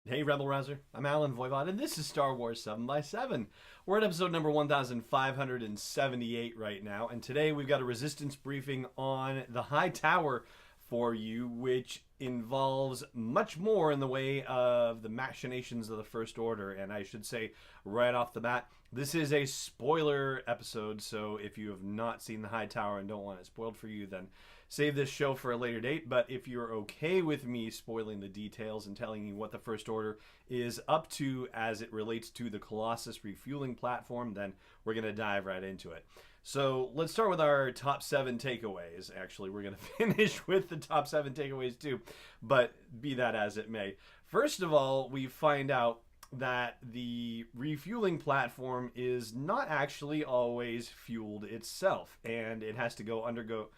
Hey, Rebel Rouser. I'm Alan Voivod, and this is Star Wars 7 by 7 We're at episode number 1578 right now, and today we've got a resistance briefing on the High Tower for you, which involves much more in the way of the machinations of the First Order. And I should say right off the bat, this is a spoiler episode, so if you have not seen the High Tower and don't want it spoiled for you, then save this show for a later date. But if you're okay with me spoiling the details and telling you what the First Order is up to as it relates to the Colossus refueling platform, then we're going to dive right into it. So let's start with our top 7 takeaways. Actually, we're going to finish with the top 7 takeaways too, but be that as it may. First of all, we find out that the refueling platform is not actually always fueled itself, and it has to undergo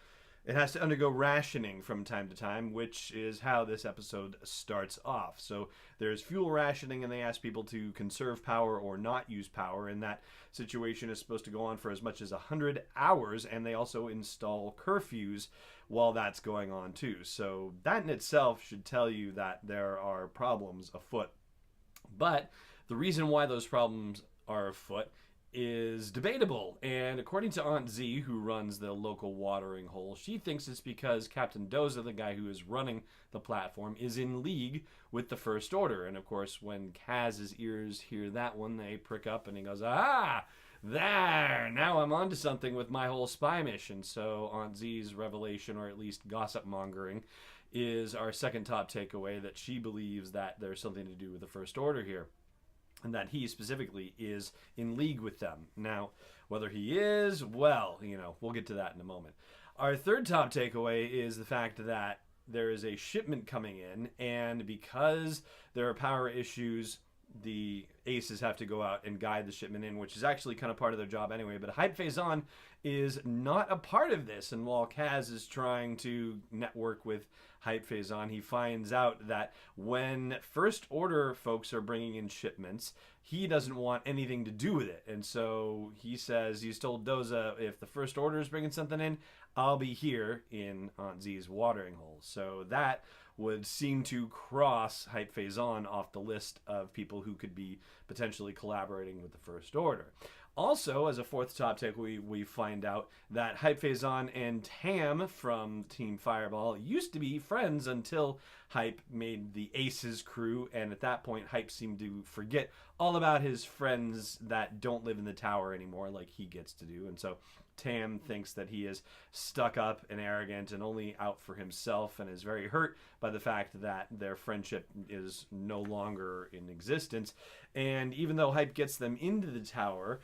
rationing from time to time, which is how this episode starts off. So there's fuel rationing, and they ask people to conserve power or not use power, and that situation is supposed to go on for as much as 100 hours, and they also install curfews while that's going on too. So that in itself should tell you that there are problems afoot. But the reason why those problems are afoot is debatable, and according to Aunt Z, who runs the local watering hole, she thinks it's because Captain Doza, the guy who is running the platform, is in league with the First Order. And of course, when Kaz's ears hear that one, they prick up, and he goes, "Ah, there! Now I'm onto something with my whole spy mission." So Aunt Z's revelation, or at least gossip mongering, is our second top takeaway, that she believes that there's something to do with the First Order here, and that he specifically is in league with them. Now, whether he is, well, we'll get to that in a moment. Our third top takeaway is the fact that there is a shipment coming in, and because there are power issues, the aces have to go out and guide the shipment in, which is actually kind of part of their job anyway. But Hype Phazon is not a part of this, and while Kaz is trying to network with Hype Phazon, he finds out that when First Order folks are bringing in shipments, he doesn't want anything to do with it. And so he says, he's told Doza, if the First Order is bringing something in, I'll be here in Aunt Z's watering hole. So that would seem to cross Hype Phazon off the list of people who could be potentially collaborating with the First Order. Also, as a fourth top takeaway, we find out that Hype Phazon and Tam from Team Fireball used to be friends until Hype made the Aces crew, and at that point, Hype seemed to forget all about his friends that don't live in the tower anymore, like he gets to do. And so Tam thinks that he is stuck up and arrogant and only out for himself, and is very hurt by the fact that their friendship is no longer in existence. And even though Hype gets them into the tower,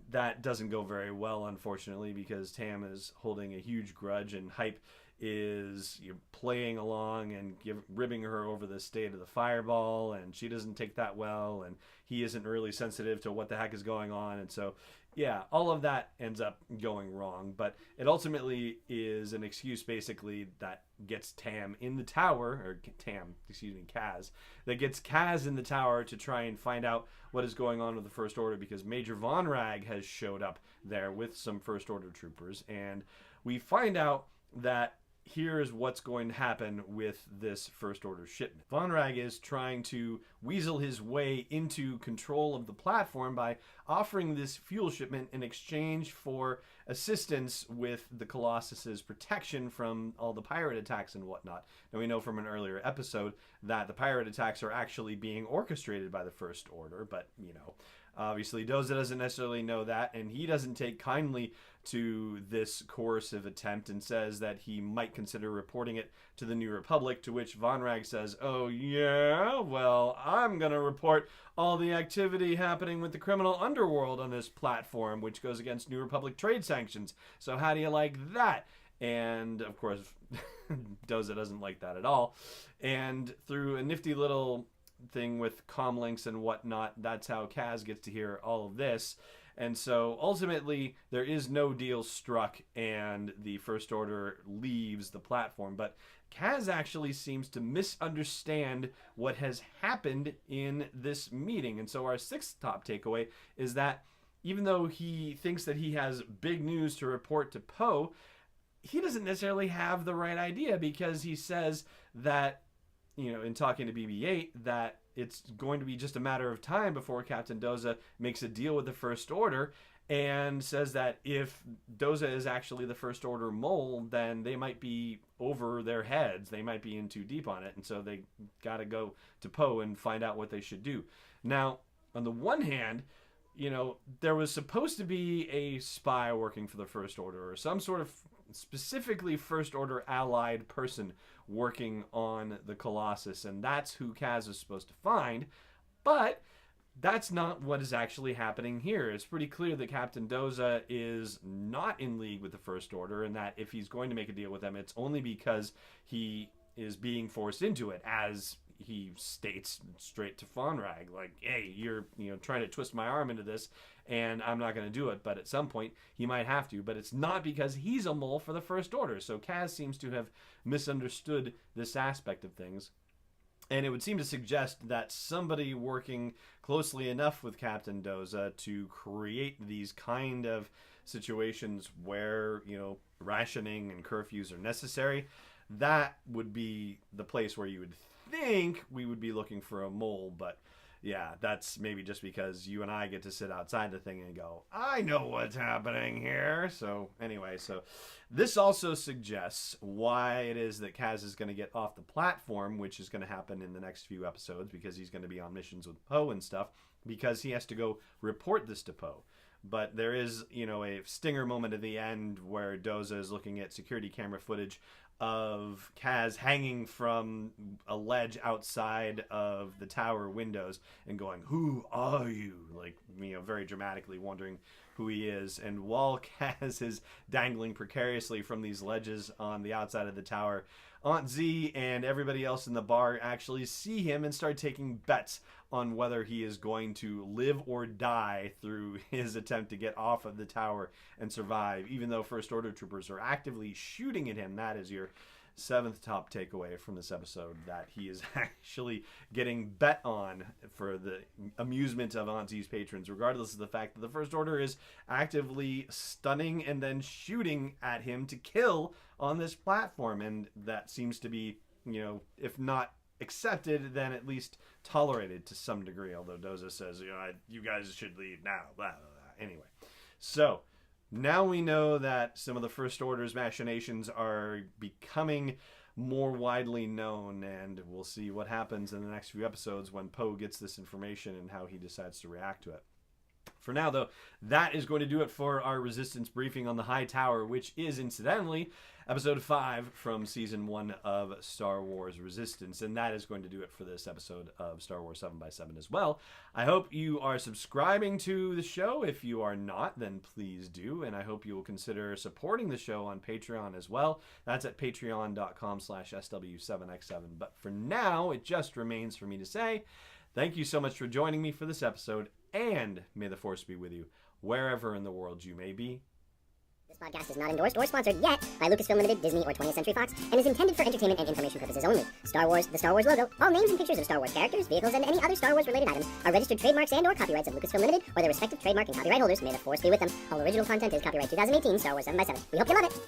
that doesn't go very well, unfortunately, because Tam is holding a huge grudge, and Hype is playing along and ribbing her over the state of the Fireball, and she doesn't take that well, and he isn't really sensitive to what the heck is going on. And so yeah, all of that ends up going wrong, but it ultimately is an excuse basically that gets Tam in the tower, or Kaz, that gets Kaz in the tower to try and find out what is going on with the First Order, because Major Vonrag has showed up there with some First Order troopers, and we find out that here's what's going to happen with this First Order shipment. Vonrag is trying to weasel his way into control of the platform by offering this fuel shipment in exchange for assistance with the Colossus's protection from all the pirate attacks and whatnot. Now, we know from an earlier episode that the pirate attacks are actually being orchestrated by the First Order, but, obviously Doza doesn't necessarily know that, and he doesn't take kindly to this coercive attempt and says that he might consider reporting it to the New Republic, to which Vonrag says, "Oh yeah, well, I'm going to report all the activity happening with the criminal underworld on this platform, which goes against New Republic trade sanctions. So how do you like that?" And of course, Doza doesn't like that at all. And through a nifty little thing with comlinks and whatnot, that's how Kaz gets to hear all of this. And so ultimately there is no deal struck, and the First Order leaves the platform. But Kaz actually seems to misunderstand what has happened in this meeting. And so our sixth top takeaway is that even though he thinks that he has big news to report to Poe, he doesn't necessarily have the right idea, because he says that, in talking to BB-8, that it's going to be just a matter of time before Captain Doza makes a deal with the First Order and says that if Doza is actually the First Order mole, then they might be over their heads. They might be in too deep on it, and so they got to go to Poe and find out what they should do. Now, on the one hand, there was supposed to be a spy working for the First Order, or some sort of specifically First Order allied person working on the Colossus, and that's who Kaz is supposed to find. But that's not what is actually happening here. It's pretty clear that Captain Doza is not in league with the First Order, and that if he's going to make a deal with them, it's only because he is being forced into it, as he states straight to Vonrag, like, hey, you're trying to twist my arm into this, and I'm not going to do it, but at some point he might have to. But it's not because he's a mole for the First Order. So Kaz seems to have misunderstood this aspect of things. And it would seem to suggest that somebody working closely enough with Captain Doza to create these kind of situations where, rationing and curfews are necessary, that would be the place where you would think we would be looking for a mole. But yeah, that's maybe just because you and I get to sit outside the thing and go, I know what's happening here. So anyway, so this also suggests why it is that Kaz is going to get off the platform, which is going to happen in the next few episodes, because he's going to be on missions with Poe and stuff, because he has to go report this to Poe. But there is, a stinger moment at the end where Doza is looking at security camera footage of Kaz hanging from a ledge outside of the tower windows and going, who are you? Like, very dramatically wondering who he is. And while Kaz is dangling precariously from these ledges on the outside of the tower, Aunt Z and everybody else in the bar actually see him and start taking bets on whether he is going to live or die through his attempt to get off of the tower and survive, even though First Order troopers are actively shooting at him. That is your seventh top takeaway from this episode, that he is actually getting bet on for the amusement of Aunt Z's patrons, regardless of the fact that the First Order is actively stunning and then shooting at him to kill on this platform. And that seems to be, if not accepted, then at least tolerated to some degree, although Doza says, you guys should leave now, blah, blah, blah. Anyway, so now we know that some of the First Order's machinations are becoming more widely known, and we'll see what happens in the next few episodes when Poe gets this information and how he decides to react to it. For now, though, that is going to do it for our Resistance briefing on the High Tower, which is, incidentally, Episode 5 from Season 1 of Star Wars Resistance. And that is going to do it for this episode of Star Wars 7x7 as well. I hope you are subscribing to the show. If you are not, then please do. And I hope you will consider supporting the show on Patreon as well. That's at patreon.com/SW7x7. But for now, it just remains for me to say thank you so much for joining me for this episode, and may the Force be with you wherever in the world you may be. This podcast is not endorsed or sponsored yet by Lucasfilm Limited, Disney, or 20th Century Fox, and is intended for entertainment and information purposes only. Star Wars, the Star Wars logo, all names and pictures of Star Wars characters, vehicles, and any other Star Wars-related items are registered trademarks and/or copyrights of Lucasfilm Limited or their respective trademark and copyright holders. May the Force be with them. All original content is copyright 2018 Star Wars 7x7. We hope you love it.